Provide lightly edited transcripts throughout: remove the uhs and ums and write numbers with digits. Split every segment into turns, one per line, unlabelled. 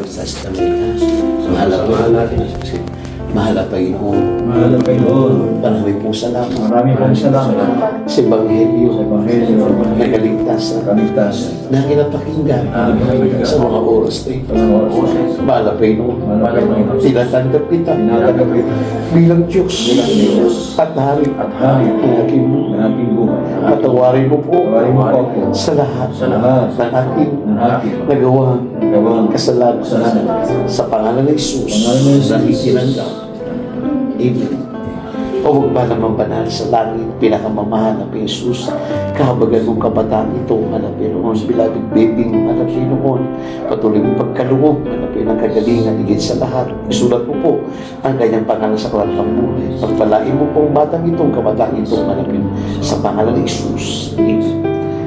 sa estamina. Mahal natin. Mahal na Panginoon.
Mahal na Panginoon.
Marami pong salamat.
Marami pong salamat.
Sa Ebanghelyo.
Sa Ebanghelyo.
Na kaligtasan.
Kaligtasan.
Na kinapakinggan. Sa mga oras na ito. Mahal na Panginoon.
Mahal na Panginoon.
Tinatanggap kita.
Tinatanggap kita.
Bilang Diyos. At hari.
At hari.
Ang aking
Ng ating buhay.
patawarin mo po.
Tawarin mo po ako.
Sa lahat.
Sa lahat.
Ng aking
Ng ating
nagawang
gawang
kasalanan.
kasalanan.
Sa pangalan ng Isus.
Pangalan ng Jesus.
Na itinanggap. Amen. O huwag ba naman banal sa langit, pinakamamahal na Jesus, kahabagan mong kabataan ito, hanapin noon, beloved baby, hanapin noon, patuloy mong pagkaloob, hanapin ang kagalingan, higit sa lahat. Isulat mo po ang kanyang pangalan sa aklat ng buhay. Pagpalain mo po ang batang itong kabataan itong hanapin sa pangalan ng Jesus. Amen.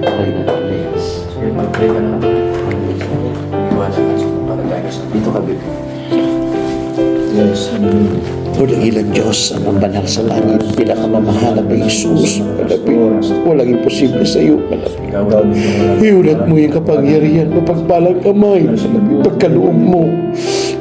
Aray na Andreas.
Mag-pray ka na. Iwasan ka sa para tayo sa
Dito ka, baby.
Yes.
O dakilang Diyos, ang banal sa langit, pinakamamahal na Jesus, malapit. Walang imposible sa iyo, malapit. Iulat mo yung kapangyarihan mo, pagpalang kamay, pagkaloob mo,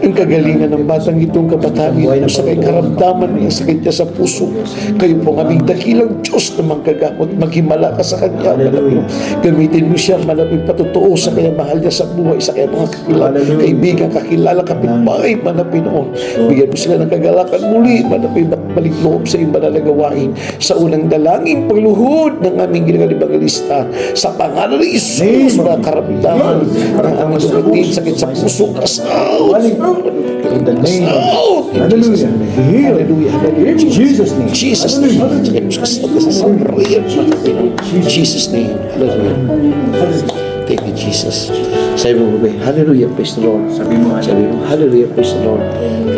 ang kagalingan ng batang itong kabataan ito sa kay karamdaman niya, sakit niya sa puso. Kayo po ang aming dakilang Diyos na manggagamot, maghimala ka sa kanya, malapit. Gamitin mo siya, malapit patotoo sa kanya, mahal niya sa buhay, sa kanya mga kakilala, kaibigan, kakilala, kapitbahay, malapit noon. Bigyan mo sila ng kagalakan muli, malapit balik loob sa iyong banal na gawain. Sa unang dalangin, pagluhod ng aming ginagalibangalista, sa pangalan ng Isus, mga karamdaman ng aming lumatin, sakit sa puso, kasaw.
In the name of
Hallelujah.
Hallelujah.
Hallelujah.
In Jesus' name.
Jesus name. Jesus name. Hallelujah. Thank you, Jesus. Sabi mo ba, hallelujah, praise the Lord.
Sabi mo,
hallelujah, praise the Lord.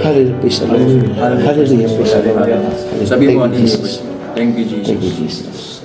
Hallelujah, praise the Lord. Hallelujah, praise the Lord.
Sabi mo,
Thank you, Jesus.
Thank you, Jesus.
Thank you, Jesus.